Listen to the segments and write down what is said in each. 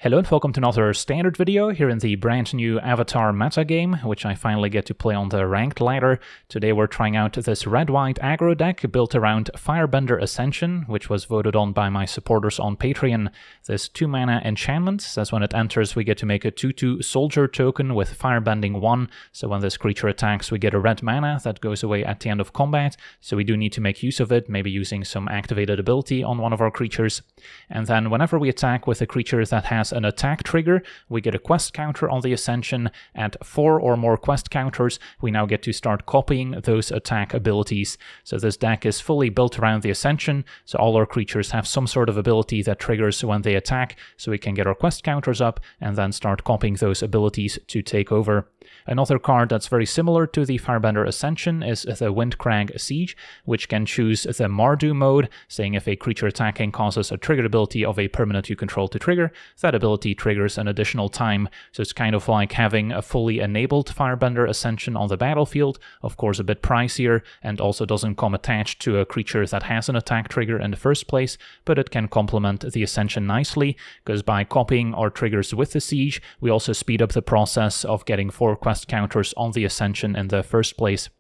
Hello and welcome to another standard video here in the brand new Avatar meta game, which I finally get to play on the ranked ladder. Today we're trying out this red-white aggro deck built around Firebender Ascension, which was voted on by my supporters on Patreon. This 2-mana enchantment says when it enters we get to make a 2/2 soldier token with firebending 1, so when this creature attacks we get a red mana that goes away at the end of combat, so we do need to make use of it, maybe using some activated ability on one of our creatures. And then whenever we attack with a creature that has an attack trigger, we get a quest counter on the Ascension. At 4 or more quest counters, we now get to start copying those attack abilities. So this deck is fully built around the Ascension, so all our creatures have some sort of ability that triggers when they attack, so we can get our quest counters up and then start copying those abilities to take over. Another card that's very similar to the Firebender Ascension is the Windcrag Siege, which can choose the Mardu mode, saying if a creature attacking causes a triggered ability of a permanent you control to trigger, that ability triggers an additional time. So it's kind of like having a fully enabled Firebender Ascension on the battlefield, of course a bit pricier, and also doesn't come attached to a creature that has an attack trigger in the first place, but it can complement the Ascension nicely, because by copying our triggers with the Siege, we also speed up the process of getting 4 quest counters on the Ascension in the first place.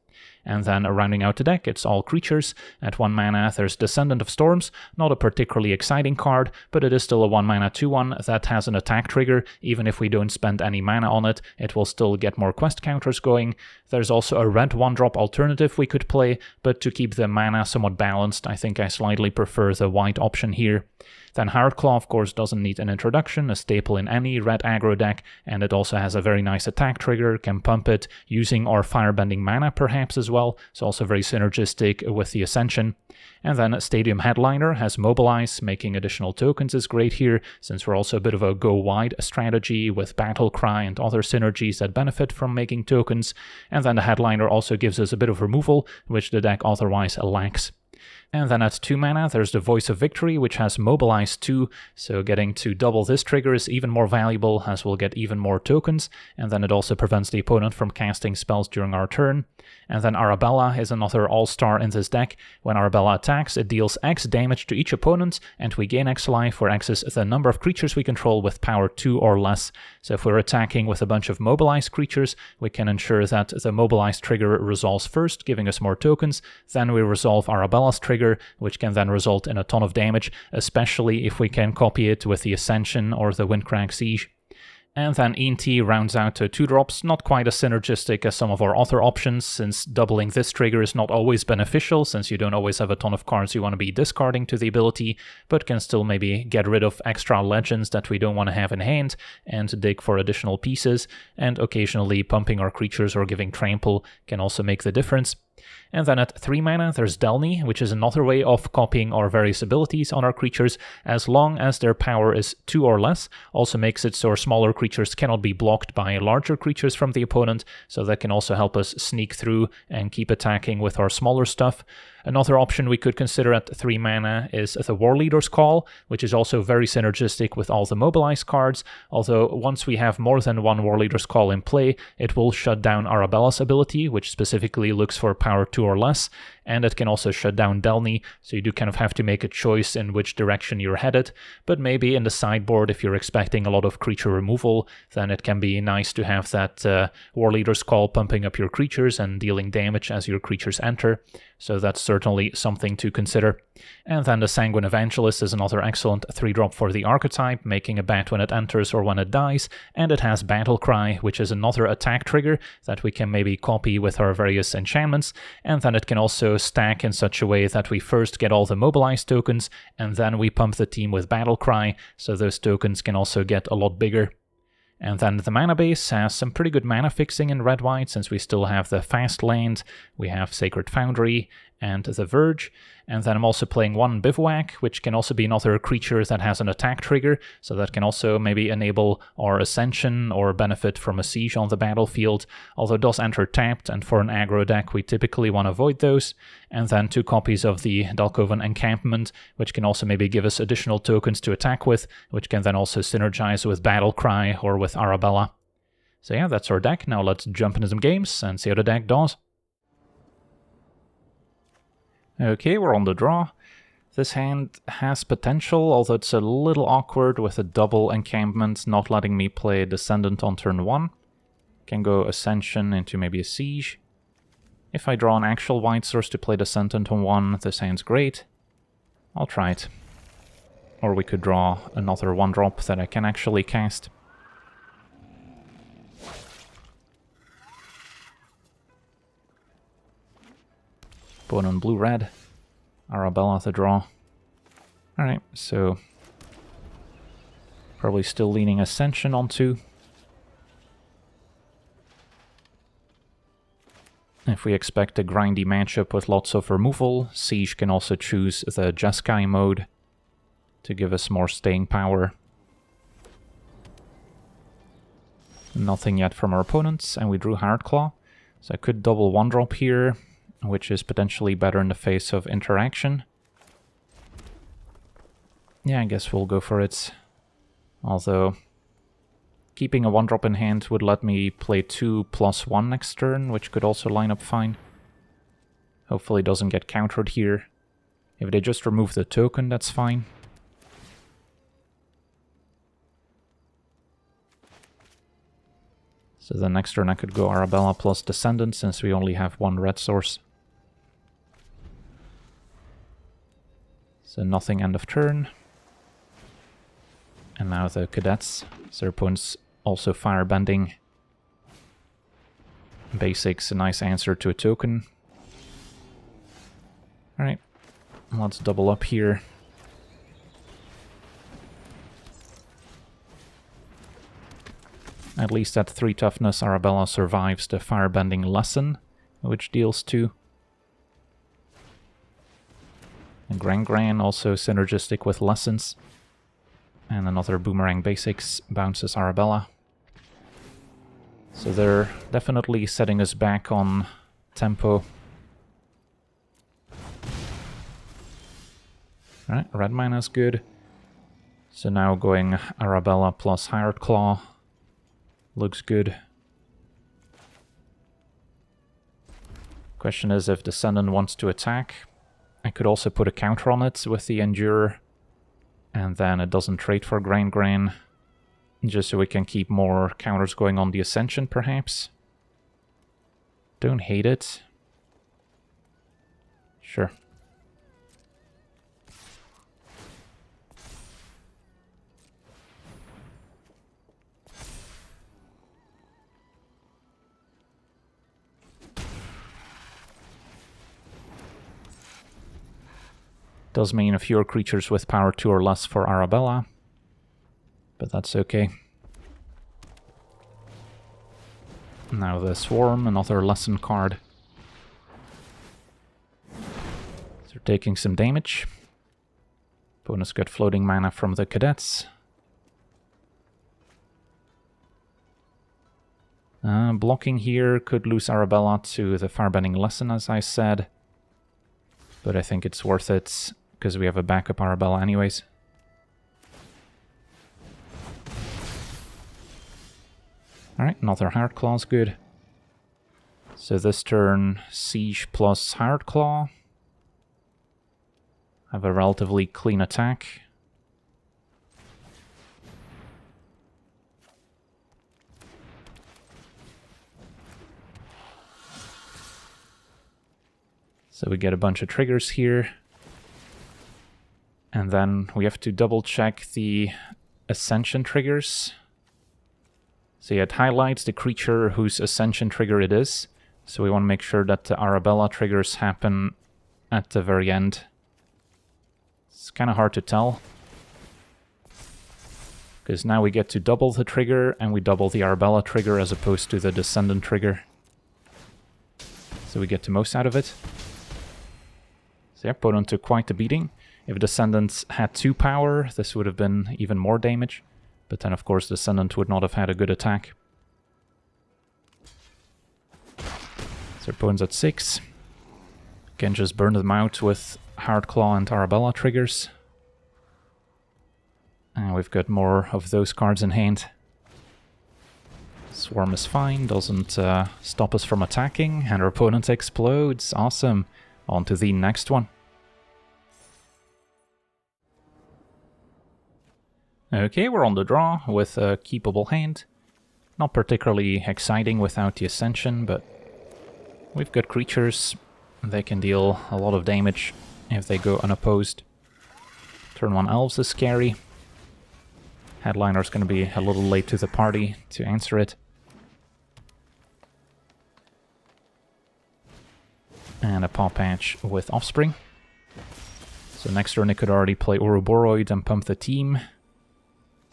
And then rounding out the deck, it's all creatures. At 1 mana, there's Descendant of Storms, not a particularly exciting card, but it is still a 1 mana 2/1 that has an attack trigger. Even if we don't spend any mana on it, it will still get more quest counters going. There's also a red 1-drop alternative we could play, but to keep the mana somewhat balanced, I think I slightly prefer the white option here. Then Heartclaw, of course, doesn't need an introduction, a staple in any red aggro deck, and it also has a very nice attack trigger, can pump it using our firebending mana perhaps as well, so also very synergistic with the Ascension. And then Stadium Headliner has Mobilize, making additional tokens is great here, since we're also a bit of a go-wide strategy with Battle Cry and other synergies that benefit from making tokens. And then the Headliner also gives us a bit of removal, which the deck otherwise lacks. And then at 2 mana, there's the Voice of Victory, which has Mobilize 2, so getting to double this trigger is even more valuable, as we'll get even more tokens, and then it also prevents the opponent from casting spells during our turn. And then Arabella is another all-star in this deck. When Arabella attacks, it deals X damage to each opponent, and we gain X life, where X is the number of creatures we control with power 2 or less. So if we're attacking with a bunch of mobilized creatures, we can ensure that the mobilized trigger resolves first, giving us more tokens, then we resolve Arabella's trigger, which can then result in a ton of damage, especially if we can copy it with the Ascension or the Windcrag Siege. And then ENT rounds out to 2-drops, not quite as synergistic as some of our other options, since doubling this trigger is not always beneficial, since you don't always have a ton of cards you want to be discarding to the ability, but can still maybe get rid of extra legends that we don't want to have in hand, and dig for additional pieces, and occasionally pumping our creatures or giving trample can also make the difference. And then at 3 mana, there's Delny, which is another way of copying our various abilities on our creatures, as long as their power is 2 or less. Also makes it so our smaller creatures cannot be blocked by larger creatures from the opponent, so that can also help us sneak through and keep attacking with our smaller stuff. Another option we could consider at 3 mana is the War Leader's Call, which is also very synergistic with all the mobilized cards, although once we have more than one War Leader's Call in play, it will shut down Arabella's ability, which specifically looks for power 2 or less, and it can also shut down Delny, so you do kind of have to make a choice in which direction you're headed. But maybe in the sideboard, if you're expecting a lot of creature removal, then it can be nice to have that War Leader's Call pumping up your creatures and dealing damage as your creatures enter. So that's certainly something to consider. And then the Sanguine Evangelist is another excellent 3-drop for the archetype, making a bat when it enters or when it dies, and it has Battle Cry, which is another attack trigger that we can maybe copy with our various enchantments, and then it can also stack in such a way that we first get all the mobilized tokens, and then we pump the team with Battle Cry, so those tokens can also get a lot bigger. And then the mana base has some pretty good mana fixing in red-white, since we still have the Fast Land, we have Sacred Foundry, and the Verge. And then I'm also playing 1 Bivouac, which can also be another creature that has an attack trigger, so that can also maybe enable our Ascension or benefit from a Siege on the battlefield, although it does enter tapped, and for an aggro deck we typically want to avoid those. And then 2 copies of the Dalkovan Encampment, which can also maybe give us additional tokens to attack with, which can then also synergize with Battle Cry or with Arabella. So yeah, that's our deck. Now let's jump into some games and see how the deck does. Okay, we're on the draw. This hand has potential, although it's a little awkward with a double encampment not letting me play Descendant on turn 1. Can go Ascension into maybe a Siege. If I draw an actual white source to play Descendant on 1, this hand's great. I'll try it. Or we could draw another 1-drop that I can actually cast. Opponent blue-red. Arabella to draw. Alright, so probably still leaning Ascension on 2. If we expect a grindy matchup with lots of removal, Siege can also choose the Jeskai mode to give us more staying power. Nothing yet from our opponents, and we drew Hardclaw. So I could double 1-drop here, which is potentially better in the face of interaction. Yeah, I guess we'll go for it. Although, keeping a 1-drop in hand would let me play 2+1 next turn, which could also line up fine. Hopefully it doesn't get countered here. If they just remove the token, that's fine. So the next turn I could go Arabella plus Descendant, since we only have 1 red source. So nothing end of turn. And now the Cadets. So their opponent's also firebending. Basics, a nice answer to a token. Alright, let's double up here. At least at 3 toughness, Arabella survives the firebending lesson, which deals 2. And Gran also synergistic with lessons. And another Boomerang Basics bounces Arabella. So they're definitely setting us back on tempo. Alright, red mana's good. So now going Arabella plus Hired Claw. Looks good. Question is if Descendant wants to attack. I could also put a counter on it with the Endurer. And then it doesn't trade for Gran. Just so we can keep more counters going on the Ascension, perhaps. Don't hate it. Sure. Does mean a fewer creatures with power 2 or less for Arabella, but that's okay. Now the Swarm, another lesson card. So taking some damage. Opponent's got floating mana from the Cadets. Blocking here could lose Arabella to the Firebending lesson, as I said. But I think it's worth it, because we have a backup Arabella anyways. Alright, another Hired Claw's good. So this turn, Siege plus Hired Claw. Have a relatively clean attack. So we get a bunch of triggers here. And then we have to double check the Ascension triggers. So yeah, it highlights the creature whose Ascension trigger it is. So we want to make sure that the Arabella triggers happen at the very end. It's kind of hard to tell. Because now we get to double the trigger, and we double the Arabella trigger as opposed to the Descendant trigger. So we get the most out of it. So yeah, opponent took quite the beating. If Descendants had 2 power, this would have been even more damage. But then, of course, Descendant would not have had a good attack. So opponent's at 6. Can just burn them out with Hard Claw and Arabella triggers. And we've got more of those cards in hand. Swarm is fine, doesn't stop us from attacking, and our opponent explodes. Awesome. On to the next one. Okay, we're on the draw with a keepable hand. Not particularly exciting without the Ascension, but we've got creatures. They can deal a lot of damage if they go unopposed. Turn 1 Elves is scary. Headliner's going to be a little late to the party to answer it. And a Paw Patch with Offspring. So next turn they could already play Ouroboros and pump the team.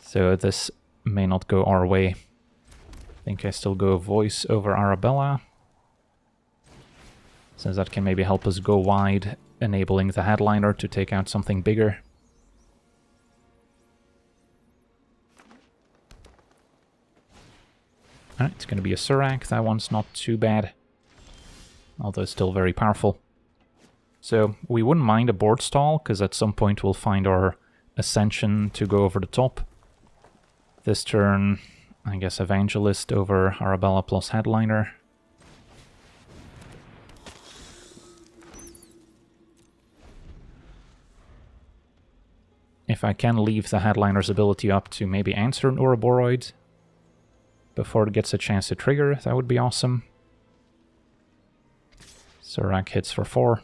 So this may not go our way. I think I still go Voice over Arabella, since that can maybe help us go wide, enabling the Headliner to take out something bigger. Alright, it's going to be a Surak. That one's not too bad, although still very powerful. So we wouldn't mind a board stall, because at some point we'll find our Ascension to go over the top. This turn, I guess Evangelist over Arabella plus Headliner. If I can leave the Headliner's ability up to maybe answer an Ouroboros before it gets a chance to trigger, that would be awesome. Surak hits for 4.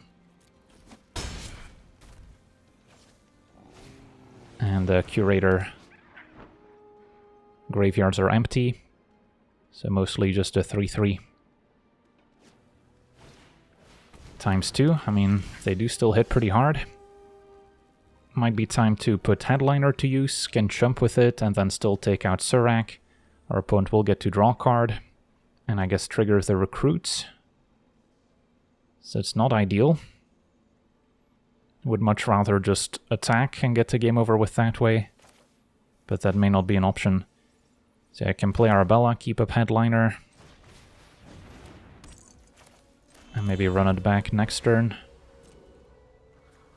And the Curator graveyards are empty, so mostly just a 3/3. ×2, I mean, they do still hit pretty hard. Might be time to put Headliner to use, can jump with it, and then still take out Surak. Our opponent will get to draw a card, and I guess trigger the Recruit. So it's not ideal. Would much rather just attack and get the game over with that way, but that may not be an option. So I can play Arabella, keep up Headliner, and maybe run it back next turn.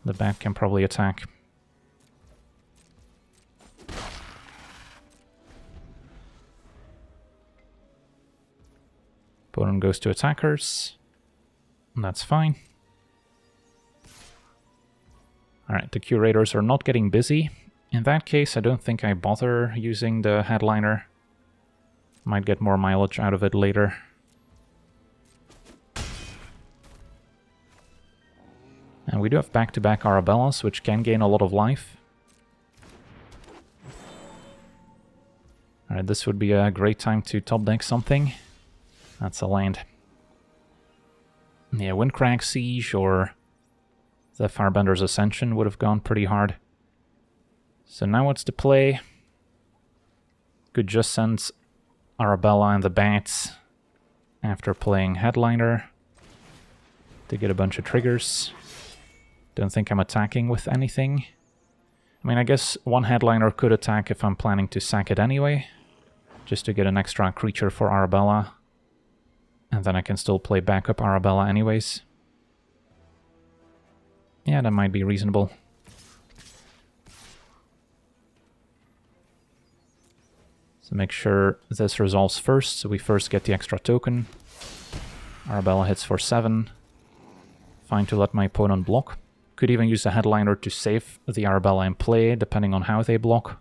The bat can probably attack. Opponent goes to attackers. That's fine. Alright, the Curators are not getting busy. In that case, I don't think I bother using the Headliner. Might get more mileage out of it later. And we do have back-to-back Arabellas, which can gain a lot of life. Alright, this would be a great time to top deck something. That's a land. Yeah, Windcrag Siege or the Firebender's Ascension would have gone pretty hard. So now what's the play? Could just send Arabella and the Bats after playing Headliner to get a bunch of triggers. Don't think I'm attacking with anything. I mean, I guess one Headliner could attack if I'm planning to sack it anyway, just to get an extra creature for Arabella. And then I can still play backup Arabella anyways. Yeah, that might be reasonable. So make sure this resolves first, so we first get the extra token. Arabella hits for 7. Fine to let my opponent block. Could even use a Headliner to save the Arabella in play, depending on how they block.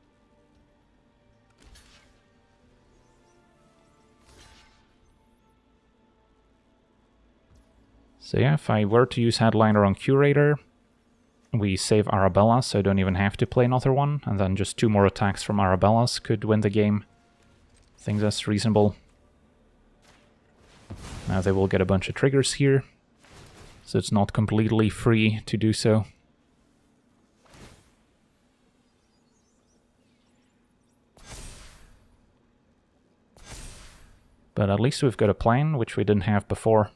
So yeah, if I were to use Headliner on Curator, we save Arabella, so I don't even have to play another one, and then just 2 more attacks from Arabellas could win the game. I think that's reasonable. Now they will get a bunch of triggers here, so it's not completely free to do so. But at least we've got a plan, which we didn't have before.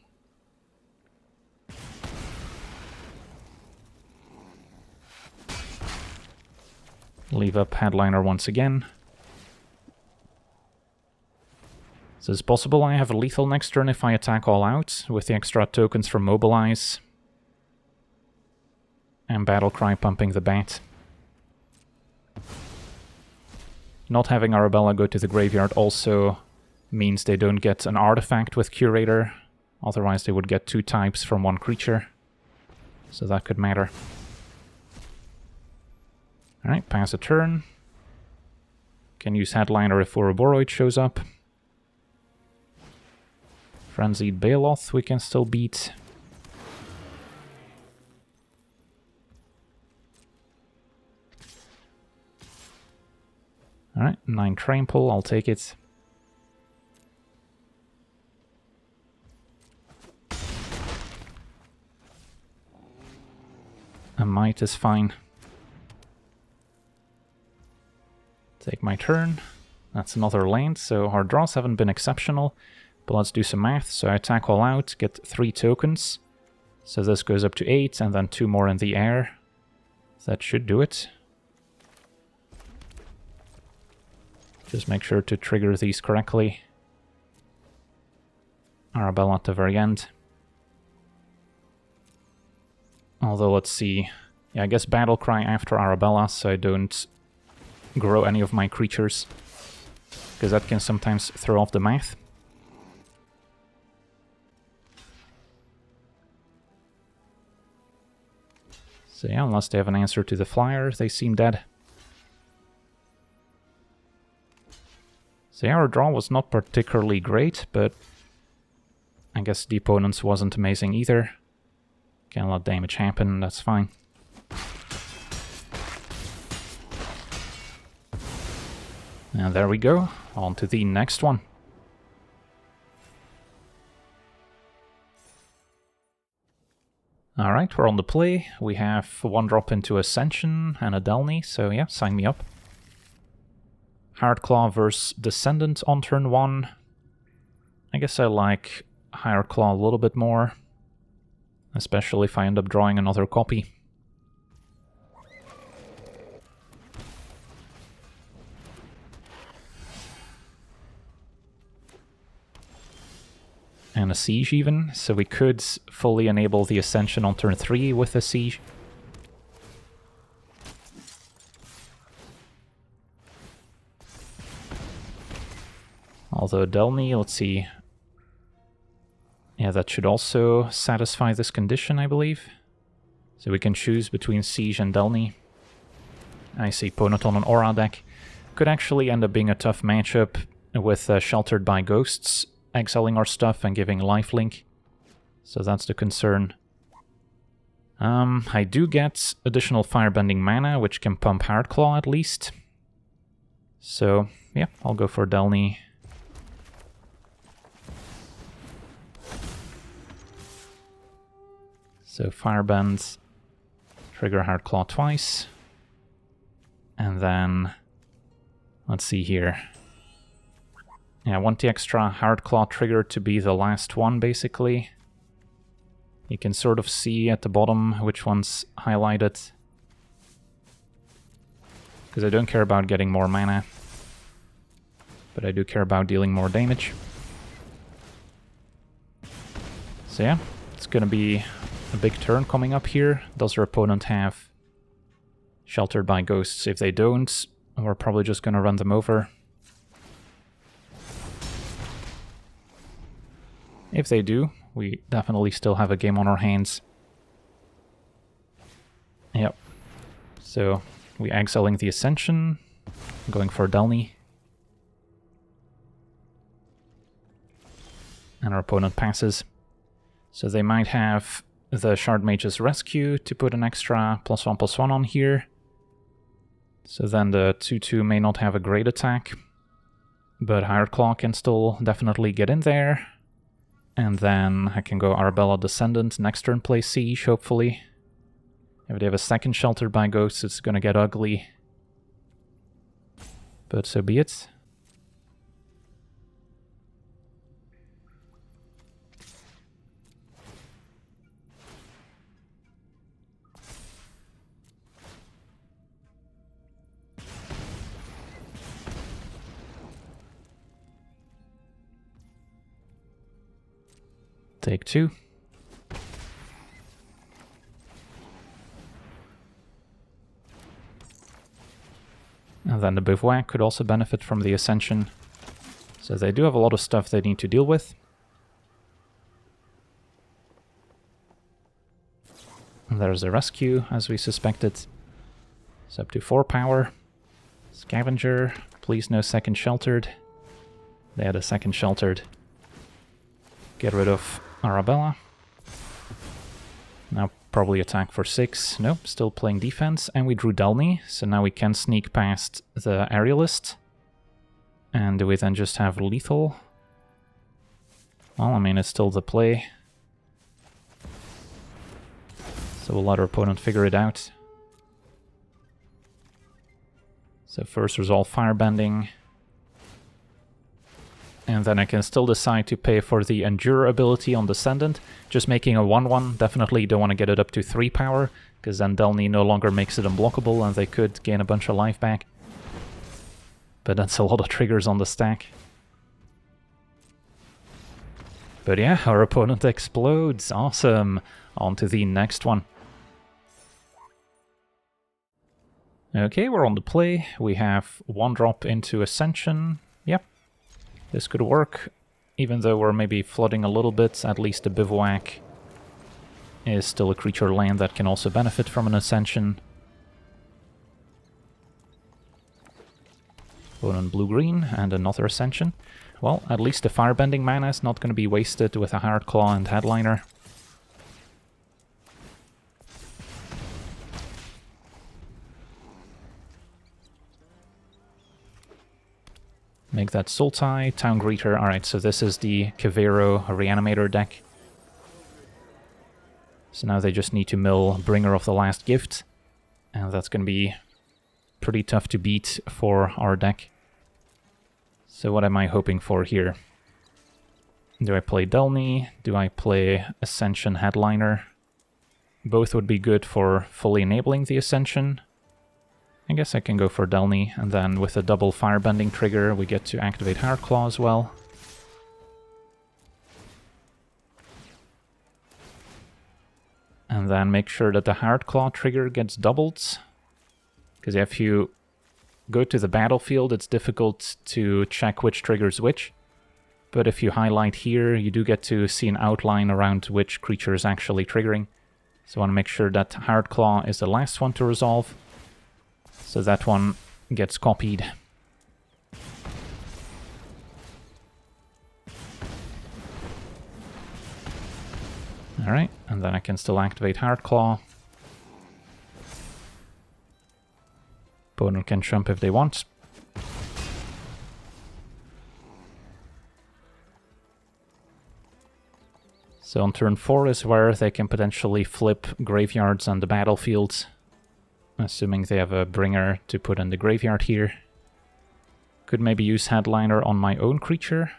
Leave up Headliner once again. So it's possible I have a lethal next turn if I attack all out, with the extra tokens from Mobilize. And Battlecry pumping the Bat. Not having Arabella go to the graveyard also means they don't get an artifact with Curator, otherwise they would get 2 types from 1 creature. So that could matter. Alright, pass a turn. Can use Headliner if Ouroboros shows up. Frenzied Baloth we can still beat. Alright, 9 Trample, I'll take it. A Might is fine. Take my turn. That's another land, so our draws haven't been exceptional. But let's do some math. So I attack all out, get 3 tokens. So this goes up to 8, and then 2 more in the air. That should do it. Just make sure to trigger these correctly. Arabella at the very end. Although, let's see. Yeah, I guess Battle Cry after Arabella, so I don't grow any of my creatures. Because that can sometimes throw off the math. So yeah, unless they have an answer to the flyer, they seem dead. So yeah, our draw was not particularly great, but I guess the opponent's wasn't amazing either. Can't let damage happen, that's fine. And there we go, on to the next one. Alright, we're on the play. We have 1 drop into Ascension and a Delny, so yeah, sign me up. Hardclaw versus Descendant on turn 1. I guess I like Hireclaw a little bit more, especially if I end up drawing another copy. And a Siege even, so we could fully enable the Ascension on turn 3 with a Siege. Although Delny, let's see. Yeah, that should also satisfy this condition, I believe. So we can choose between Siege and Delny. I see opponent on an Aura deck. Could actually end up being a tough matchup with Sheltered by Ghosts, exiling our stuff and giving lifelink. So that's the concern. I do get additional Firebending mana, which can pump Hardclaw at least. So, yeah, I'll go for Delny. So Firebend, trigger Hardclaw twice. And then, let's see here. Yeah, I want the extra Hardclaw trigger to be the last one, basically. You can sort of see at the bottom which one's highlighted. Because I don't care about getting more mana. But I do care about dealing more damage. So yeah, it's gonna be a big turn coming up here. Does our opponent have Sheltered by Ghosts? If they don't, we're probably just gonna run them over. If they do, we definitely still have a game on our hands. Yep. So, we exiling the Ascension, going for Delny. And our opponent passes. So they might have the Shard Mage's Rescue to put an extra +1/+1 on here. So then the 2/2 may not have a great attack. But Hireclaw can still definitely get in there. And then I can go Arabella Descendant, next turn play Siege, hopefully. If they have a second Sheltered by Ghosts, it's gonna get ugly. But so be it. Take 2. And then the Bivouac could also benefit from the Ascension. So they do have a lot of stuff they need to deal with. And there's the Rescue, as we suspected. It's up to 4 power. Scavenger, Please no second sheltered. They had a second sheltered. Get rid of Arabella. Now probably attack for 6. Nope, still playing defense. And we drew Delny, so now we can sneak past the aerialist. And do we then just have lethal? Well, I mean, it's still the play. So we'll let our opponent figure it out. So first resolve firebending. And then I can still decide to pay for the Endure ability on Descendant. Just making a 1-1, definitely don't want to get it up to 3 power, because then Delny no longer makes it unblockable and they could gain a bunch of life back. But that's a lot of triggers on the stack. But yeah, our opponent explodes. Awesome. On to the next one. Okay, we're on the play. We have 1 drop into Ascension. Yep. This could work, even though we're maybe flooding a little bit. At least the Bivouac is still a creature land that can also benefit from an Ascension. Opponent blue-green and another Ascension. Well, at least the firebending mana is not going to be wasted with a Hard Claw and Headliner. Make that Sultai, Town Greeter. Alright, so this is the Kavero Reanimator deck. So now they just need to mill Bringer of the Last Gift. And that's going to be pretty tough to beat for our deck. So what am I hoping for here? Do I play Delny? Do I play Ascension Headliner? Both would be good for fully enabling the Ascension. I guess I can go for Delny, and then with a double firebending trigger we get to activate Hard Claw as well. And then make sure that the Hard Claw trigger gets doubled. Because if you go to the battlefield, it's difficult to check which triggers which. But if you highlight here, you do get to see an outline around which creature is actually triggering. So I want to make sure that Hard Claw is the last one to resolve. So that one gets copied. Alright, and then I can still activate Hard Claw. Opponent can jump if they want. So on turn 4 is where they can potentially flip graveyards on the battlefield. Assuming they have a bringer to put in the graveyard here. Could maybe use Headliner on my own creature,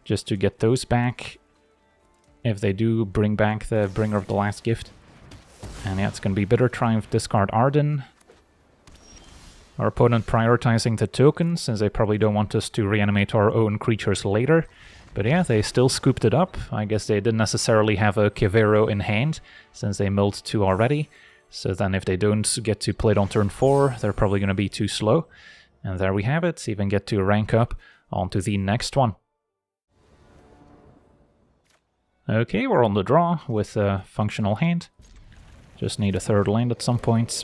just to get those back, if they do bring back the Bringer of the Last Gift. And yeah, it's going to be Bitter Triumph, discard Arden. Our opponent prioritizing the token, since they probably don't want us to reanimate our own creatures later. But yeah, they still scooped it up. I guess they didn't necessarily have a Kavero in hand, since they milled 2 already. So then if they don't get to play it on turn 4, they're probably going to be too slow. And there we have it, even get to rank up onto the next one. Okay, we're on the draw with a functional hand. Just need a 3rd land at some point.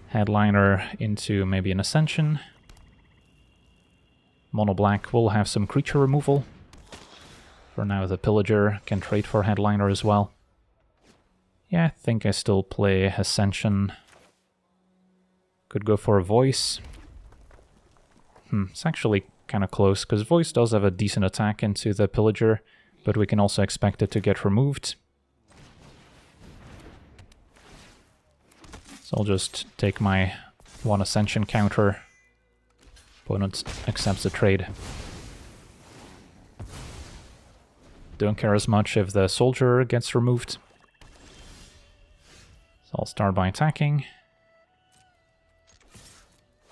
Headliner into maybe an Ascension. Mono black will have some creature removal. For now, the Pillager can trade for Headliner as well. Yeah, I think I still play Ascension. Could go for a Voice. It's actually kind of close, because Voice does have a decent attack into the Pillager, but we can also expect it to get removed. So I'll just take my 1 Ascension counter. Opponent accepts the trade. Don't care as much if the soldier gets removed. So I'll start by attacking.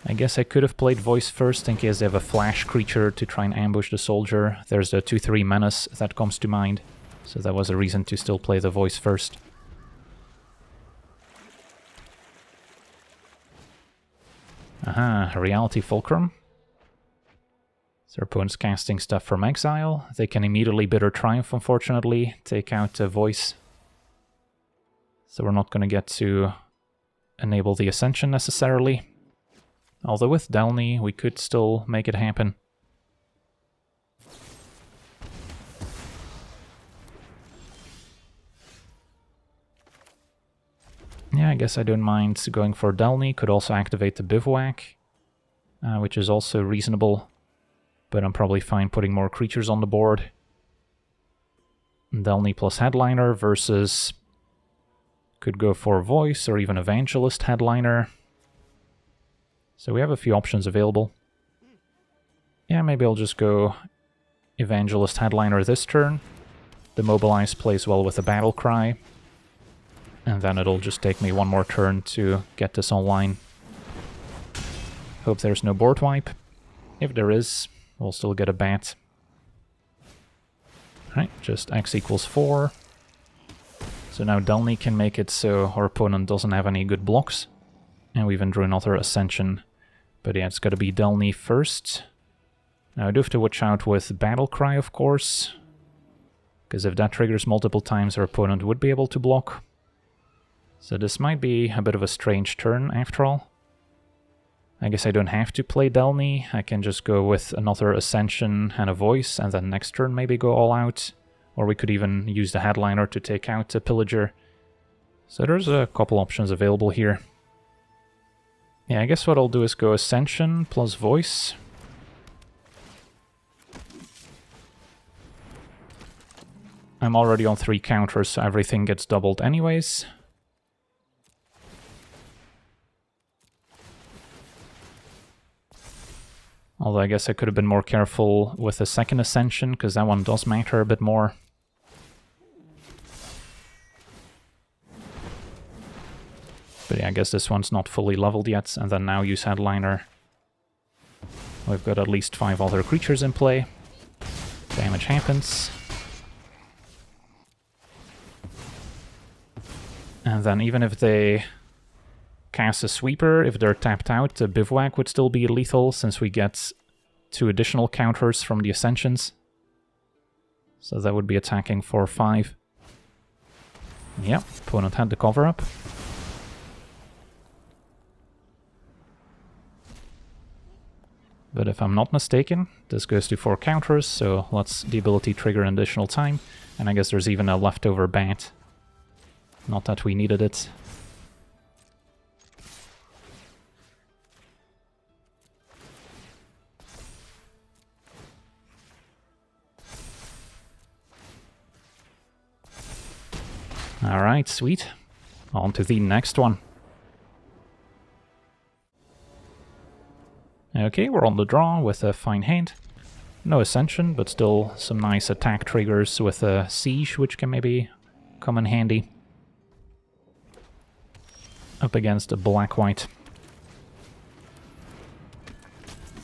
I guess I could have played Voice first in case they have a flash creature to try and ambush the soldier. There's the 2/3 Menace that comes to mind. So that was a reason to still play the Voice first. Aha, Reality Fulcrum. So their opponent's casting stuff from exile. They can immediately Bitter Triumph, unfortunately, take out a Voice. So we're not going to get to enable the Ascension necessarily. Although with Delny, we could still make it happen. Yeah, I guess I don't mind going for Delny. Could also activate the Bivouac, which is also reasonable. But I'm probably fine putting more creatures on the board. Delny plus Headliner versus... Could go for Voice or even Evangelist Headliner. So we have a few options available. Yeah, maybe I'll just go Evangelist Headliner this turn. The Mobilize plays well with the Battle Cry. And then it'll just take me one more turn to get this online. Hope there's no board wipe. If there is, we'll still get a bat. Alright, just X equals 4. So now Delny can make it so our opponent doesn't have any good blocks. And we even drew another Ascension. But yeah, it's gotta be Delny first. Now I do have to watch out with Battle Cry, of course. Because if that triggers multiple times, our opponent would be able to block. So this might be a bit of a strange turn, after all. I guess I don't have to play Delny. I can just go with another Ascension and a Voice, and then next turn maybe go all out. Or we could even use the Headliner to take out a Pillager. So there's a couple options available here. Yeah, I guess what I'll do is go Ascension plus Voice. I'm already on 3 counters, so everything gets doubled anyways. Although I guess I could have been more careful with the second Ascension, because that one does matter a bit more. But yeah, I guess this one's not fully leveled yet, and then now use Headliner. We've got at least 5 other creatures in play. Damage happens. And then even if they cast a Sweeper, if they're tapped out, the Bivouac would still be lethal, since we get 2 additional counters from the Ascensions. So that would be attacking for 5. Yep, opponent had the cover up. But if I'm not mistaken, this goes to 4 counters, so let's debility trigger an additional time. And I guess there's even a leftover bat. Not that we needed it. Alright, sweet. On to the next one. Okay, we're on the draw with a fine hand. No Ascension, but still some nice attack triggers with a Siege, which can maybe come in handy. Up against a black-white.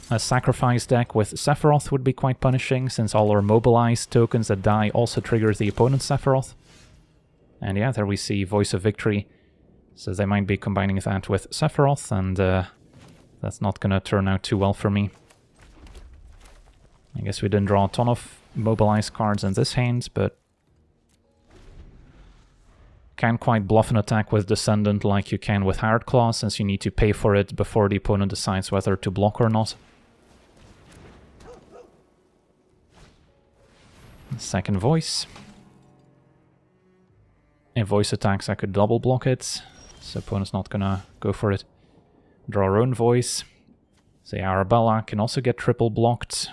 A sacrifice deck with Sephiroth would be quite punishing, since all our mobilized tokens that die also trigger the opponent's Sephiroth. And yeah, there we see Voice of Victory. So they might be combining that with Sephiroth, and that's not gonna turn out too well for me. I guess we didn't draw a ton of mobilized cards in this hand, but can't quite bluff an attack with Descendant like you can with Hired Claw, since you need to pay for it before the opponent decides whether to block or not. Second Voice. In Voice attacks I could double block it, so opponent's not gonna go for it. Draw our own Voice. Say Arabella can also get triple blocked.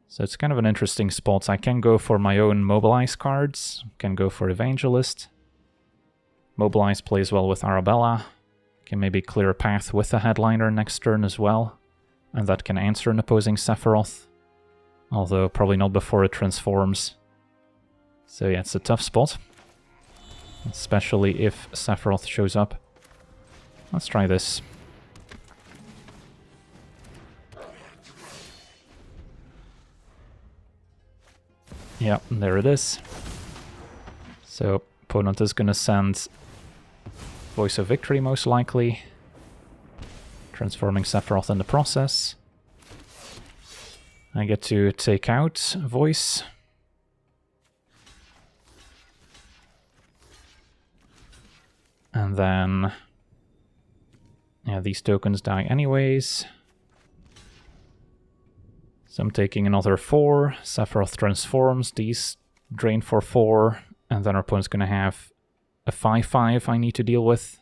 So it's kind of an interesting spot. I can go for my own Mobilize cards, can go for Evangelist. Mobilize plays well with Arabella. Can maybe clear a path with the Headliner next turn as well. And that can answer an opposing Sephiroth. Although probably not before it transforms. So yeah, it's a tough spot. Especially if Sephiroth shows up. Let's try this. Yeah, there it is. So opponent is gonna send Voice of Victory most likely. Transforming Sephiroth in the process. I get to take out Voice. And then... yeah, these tokens die anyways. So I'm taking another 4. Sephiroth transforms, these drain for 4. And then our opponent's going to have a 5/5 I need to deal with.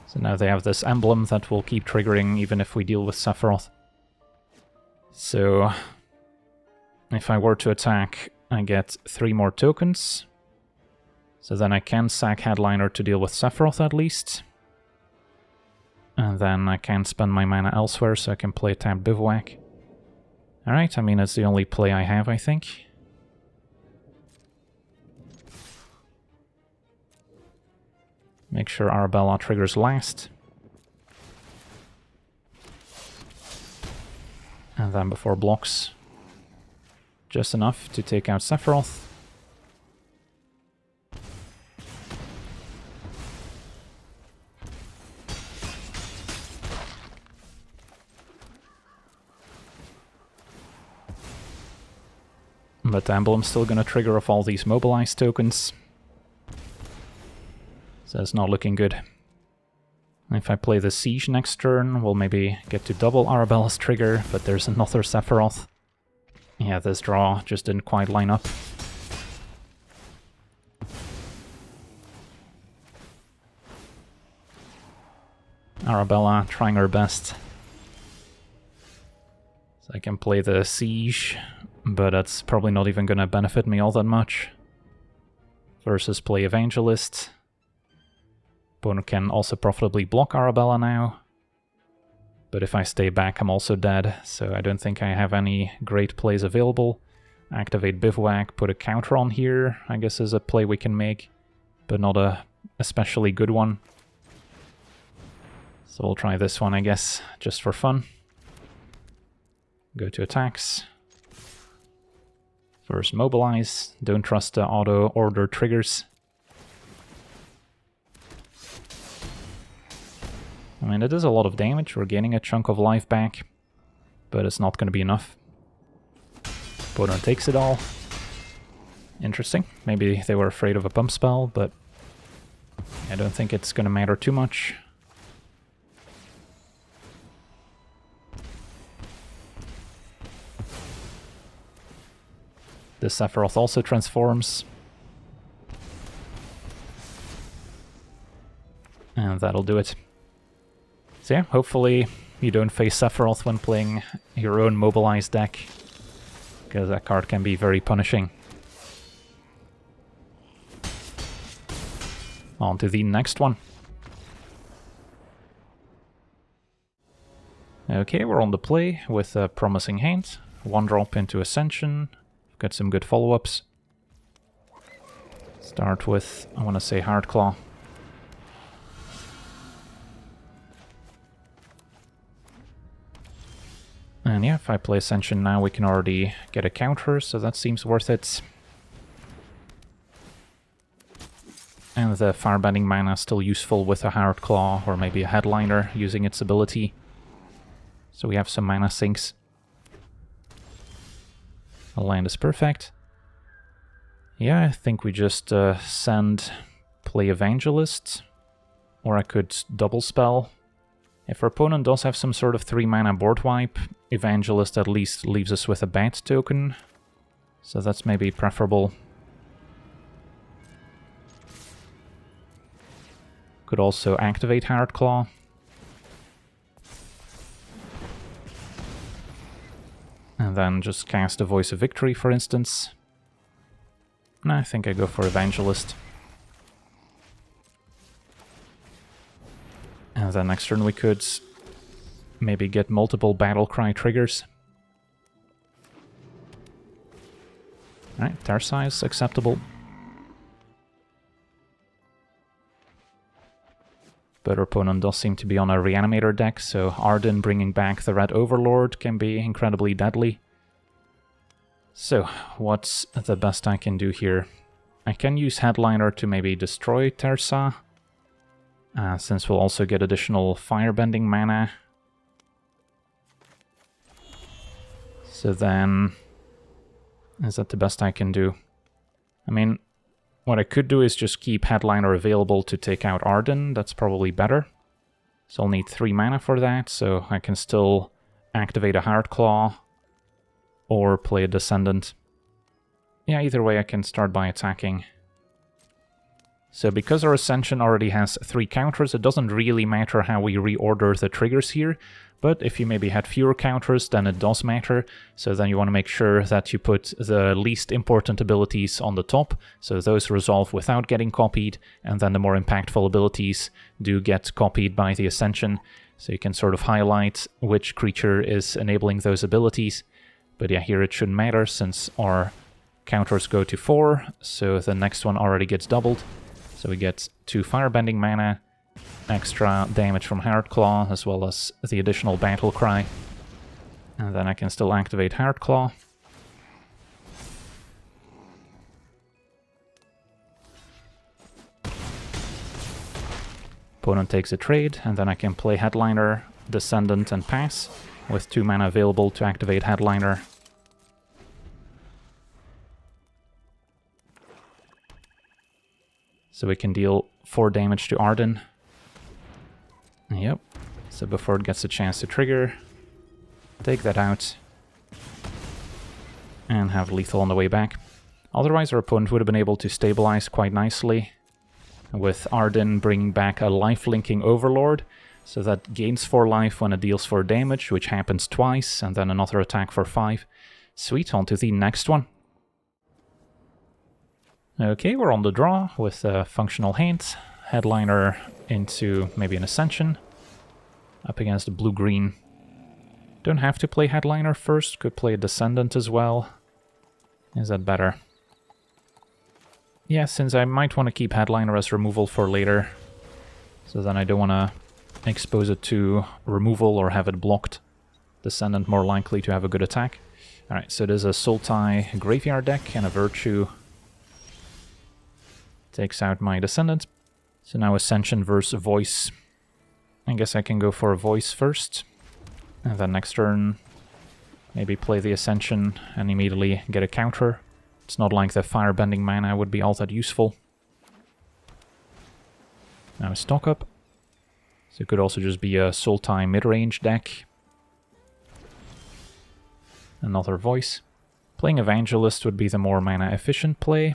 So now they have this emblem that will keep triggering even if we deal with Sephiroth. So if I were to attack, I get 3 more tokens. So then I can sack Headliner to deal with Sephiroth at least. And then I can spend my mana elsewhere so I can play Tapped Bivouac. Alright, I mean it's the only play I have, I think. Make sure Arabella triggers last. And then before blocks. Just enough to take out Sephiroth. But the emblem's still gonna trigger off all these mobilized tokens. So it's not looking good. If I play the Siege next turn, we'll maybe get to double Arabella's trigger, but there's another Sephiroth. Yeah, this draw just didn't quite line up. Arabella trying her best. So I can play the Siege, but that's probably not even gonna benefit me all that much. Versus play Evangelist. Opponent can also profitably block Arabella now. But if I stay back, I'm also dead, so I don't think I have any great plays available. Activate Bivouac, put a counter on here, I guess is a play we can make, but not a especially good one. So we'll try this one, I guess, just for fun. Go to attacks. First mobilize, don't trust the auto order triggers. I mean, it is a lot of damage, we're gaining a chunk of life back, but it's not going to be enough. Opponent takes it all. Interesting. Maybe they were afraid of a pump spell, but I don't think it's going to matter too much. The Sephiroth also transforms. And that'll do it. So yeah, hopefully you don't face Sephiroth when playing your own mobilized deck, because that card can be very punishing. On to the next one. Okay, we're on the play with a promising hand. 1 drop into Ascension. Got some good follow-ups. Start with, I want to say, Hardclaw. And yeah, if I play Ascension now, we can already get a counter, so that seems worth it. And the Firebending mana is still useful with a Hardclaw, or maybe a Headliner using its ability. So we have some mana sinks. The land is perfect. Yeah, I think we just send play Evangelist, or I could double spell. If our opponent does have some sort of 3 mana board wipe, Evangelist at least leaves us with a bat token, so that's maybe preferable. Could also activate Hardclaw. And then just cast a Voice of Victory, for instance. No, I think I go for Evangelist. And then next turn we could maybe get multiple Battlecry triggers. Alright, Tersai is acceptable. But our opponent does seem to be on a Reanimator deck, so Arden bringing back the Red Overlord can be incredibly deadly. So, what's the best I can do here? I can use Headliner to maybe destroy Tersa, since we'll also get additional firebending mana. So then, is that the best I can do? I mean, what I could do is just keep Headliner available to take out Arden. That's probably better. So I'll need 3 mana for that, so I can still activate a Hardclaw or play a Descendant. Yeah, either way I can start by attacking. So because our Ascension already has 3 counters, it doesn't really matter how we reorder the triggers here, but if you maybe had fewer counters, then it does matter. So then you want to make sure that you put the least important abilities on the top, so those resolve without getting copied, and then the more impactful abilities do get copied by the Ascension. So you can sort of highlight which creature is enabling those abilities. But yeah, here it shouldn't matter since our counters go to 4, so the next one already gets doubled. So we get 2 firebending mana, extra damage from Hardclaw, as well as the additional Battle Cry. And then I can still activate Hardclaw. Opponent takes a trade, and then I can play Headliner, Descendant, and pass, with 2 mana available to activate Headliner. So we can deal 4 damage to Arden. Yep. So before it gets a chance to trigger, take that out. And have lethal on the way back. Otherwise our opponent would have been able to stabilize quite nicely, with Arden bringing back a life-linking Overlord. So that gains 4 life when it deals 4 damage, which happens twice, and then another attack for 5. Sweet, on to the next one. Okay, we're on the draw with a functional hand. Headliner into maybe an Ascension. Up against the blue-green. Don't have to play Headliner first, could play a Descendant as well. Is that better? Yeah, since I might want to keep Headliner as removal for later. So then I don't want to expose it to removal or have it blocked. Descendant more likely to have a good attack. Alright, so there's a Sultai Graveyard deck and a Virtue. Takes out my Descendant. So now Ascension versus Voice. I guess I can go for a Voice first. And then next turn, maybe play the Ascension and immediately get a counter. It's not like the firebending mana would be all that useful. Now a stock up. So it could also just be a Sultai mid-range deck. Another Voice. Playing Evangelist would be the more mana efficient play.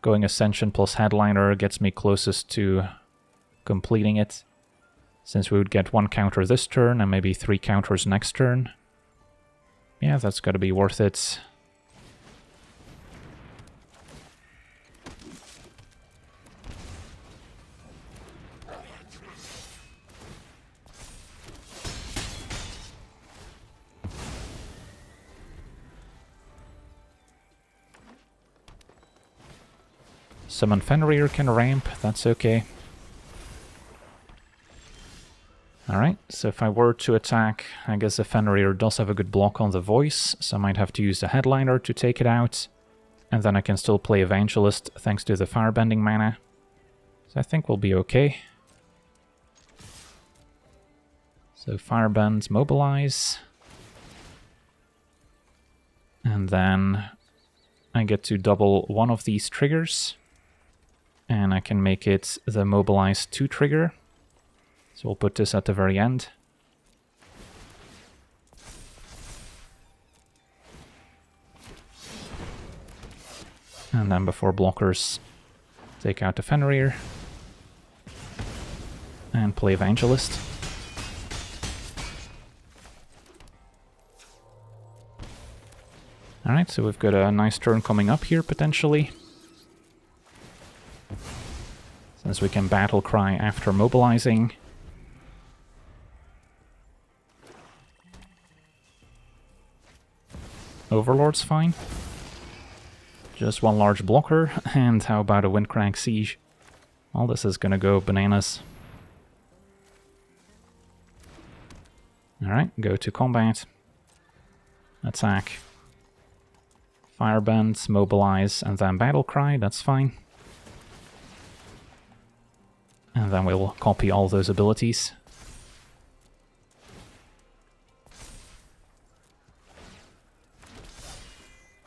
Going Ascension plus Headliner gets me closest to completing it, since we would get 1 counter this turn and maybe 3 counters next turn. Yeah, that's gotta be worth it. Summon Fenrir can ramp, that's okay. Alright, so if I were to attack, I guess the Fenrir does have a good block on the Voice, so I might have to use the Headliner to take it out. And then I can still play Evangelist thanks to the firebending mana. So I think we'll be okay. So Firebend, Mobilize. And then I get to double one of these triggers. And I can make it the Mobilize 2 trigger. So we'll put this at the very end. And then before blockers, take out the Fenrir. And play Evangelist. Alright, so we've got a nice turn coming up here, potentially. Since we can Battle Cry after mobilizing. Overlord's fine. Just 1 large blocker, and how about a Windcrag Siege? Well, this is gonna go bananas. Alright, go to combat. Attack. Firebend, Mobilize, and then Battle Cry, that's fine. And then we'll copy all those abilities.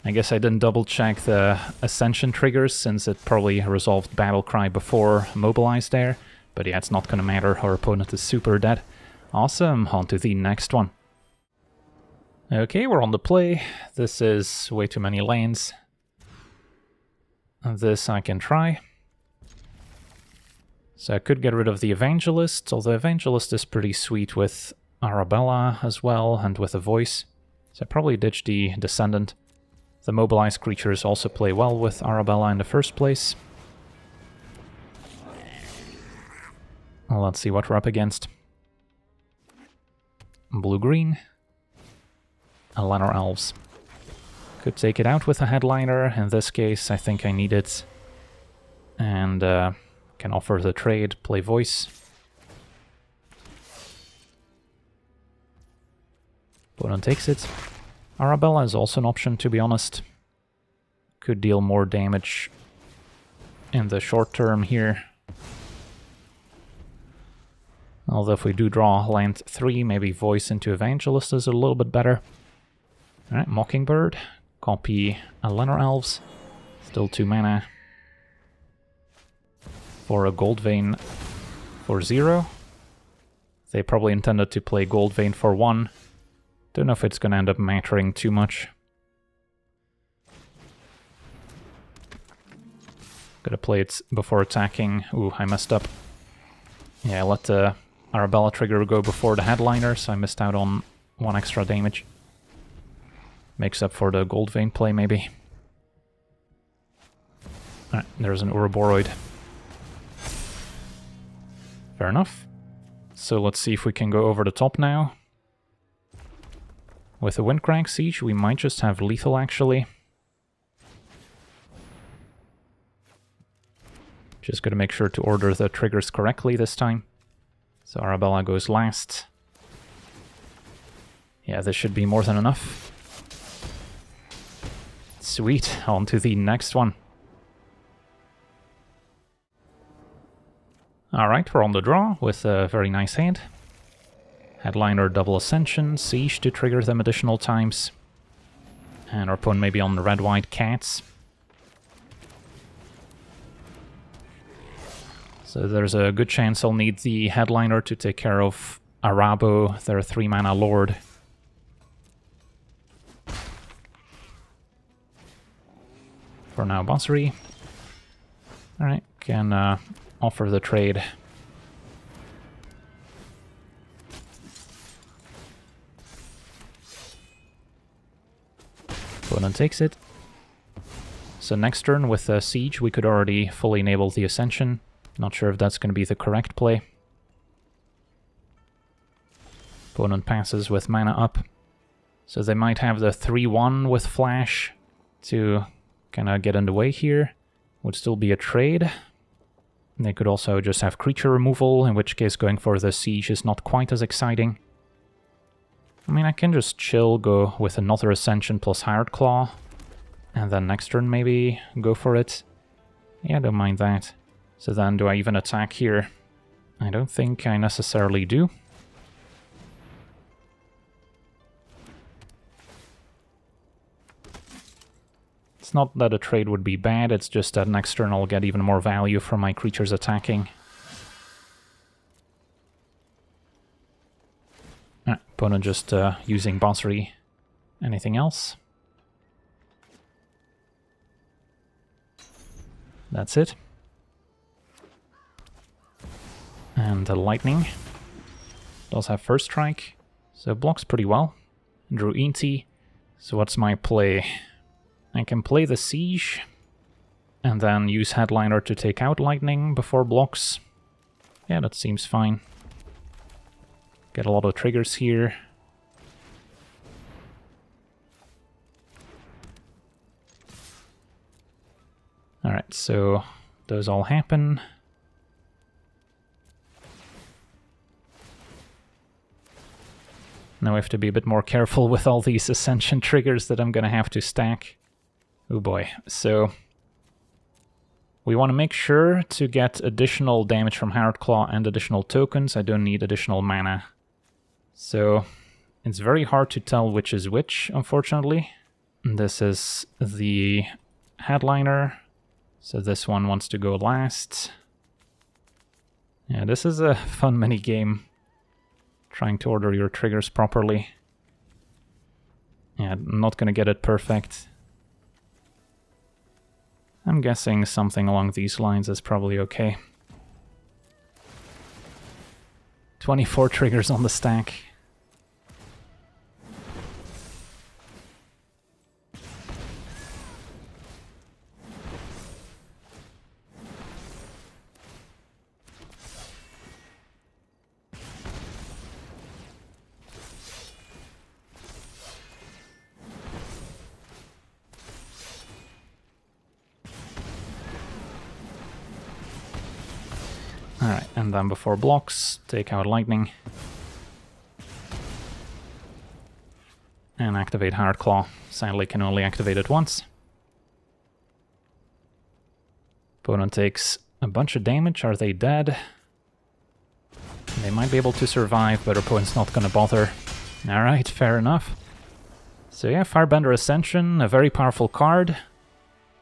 I guess I didn't double check the Ascension triggers since it probably resolved Battle Cry before Mobilize there. But yeah, it's not gonna matter, our opponent is super dead. Awesome, on to the next one. Okay, we're on the play. This is way too many lanes. This I can try. So I could get rid of the Evangelist, although Evangelist is pretty sweet with Arabella as well, and with a voice. So I probably ditch the Descendant. The mobilized creatures also play well with Arabella in the first place. Well, let's see what we're up against. Blue-green. Lenor Elves. Could take it out with a Headliner. In this case, I think I need it. And can offer the trade, play voice. Opponent takes it. Arabella is also an option, to be honest. Could deal more damage in the short term here. Although if we do draw land 3, maybe voice into Evangelist is a little bit better. Alright, Mockingbird. Copy a Lenor Elves. Still 2 mana. For a Gold Vein for 0. They probably intended to play Gold Vein for 1. Don't know if it's gonna end up mattering too much. Gotta play it before attacking. Ooh, I messed up. Yeah, I let the Arabella trigger go before the Headliner, so I missed out on 1 extra damage. Makes up for the Gold Vein play, maybe. Alright, there's an Ouroboros. Fair enough. So let's see if we can go over the top now. With the Windcrank Siege, we might just have lethal, actually. Just gotta make sure to order the triggers correctly this time. So Arabella goes last. Yeah, this should be more than enough. Sweet, on to the next one. Alright, we're on the draw with a very nice hand. Headliner, double Ascension, Siege to trigger them additional times. And our opponent may be on the red-white cats. So there's a good chance I'll need the Headliner to take care of Arabo, their 3-mana lord. For now, Bossery. Alright, can offer the trade. Opponent takes it. So next turn with Siege, we could already fully enable the Ascension. Not sure if that's going to be the correct play. Opponent passes with mana up. So they might have the 3-1 with Flash to kind of get in the way here. Would still be a trade. They could also just have creature removal, in which case going for the Siege is not quite as exciting. I mean, I can just chill, go with another Ascension plus Hired Claw, and then next turn maybe go for it. Yeah, don't mind that. So then, do I even attack here? I don't think I necessarily do. It's not that a trade would be bad, it's just that next turn I'll get even more value from my creatures attacking. Opponent just using Bossery. Anything else? That's it. And the Lightning does have First Strike, so blocks pretty well. Drew Inti. So what's my play? I can play the Siege, and then use Headliner to take out Lightning before blocks. Yeah, that seems fine. Get a lot of triggers here. Alright, so those all happen. Now I have to be a bit more careful with all these Ascension triggers that I'm gonna have to stack. Oh boy, so We want to make sure to get additional damage from Hard Claw and additional tokens. I don't need additional mana. So it's very hard to tell which is which, unfortunately. This is the headliner, so this one wants to go last. Yeah, this is a fun mini game, trying to order your triggers properly. Yeah, I'm not gonna get it perfect. I'm guessing something along these lines is probably okay. 24 triggers on the stack. Alright, and then before blocks, take out lightning. And activate Hard Claw. Sadly can only activate it once. Opponent takes a bunch of damage. Are they dead? They might be able to survive, but opponent's not gonna bother. Alright, fair enough. So yeah, Firebender Ascension, a very powerful card.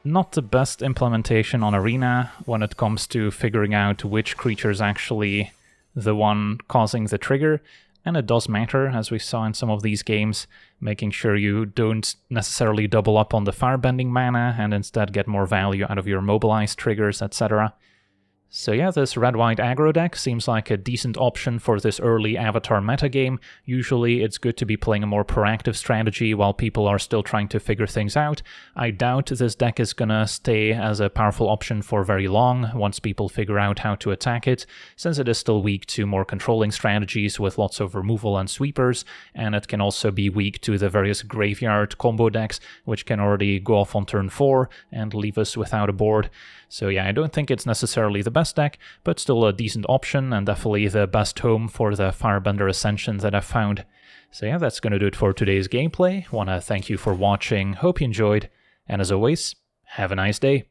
Not the best implementation on Arena when it comes to figuring out which creature is actually the one causing the trigger, and it does matter, as we saw in some of these games, making sure you don't necessarily double up on the firebending mana and instead get more value out of your mobilized triggers, etc. So yeah, this red-white aggro deck seems like a decent option for this early Avatar metagame. Usually it's good to be playing a more proactive strategy while people are still trying to figure things out. I doubt this deck is gonna stay as a powerful option for very long once people figure out how to attack it, since it is still weak to more controlling strategies with lots of removal and sweepers, and it can also be weak to the various graveyard combo decks, which can already go off on turn 4 and leave us without a board. So yeah, I don't think it's necessarily the best deck, but still a decent option and definitely the best home for the Firebender Ascension that I've found. So yeah, that's gonna do it for today's gameplay. Wanna thank you for watching, hope you enjoyed, and as always, have a nice day.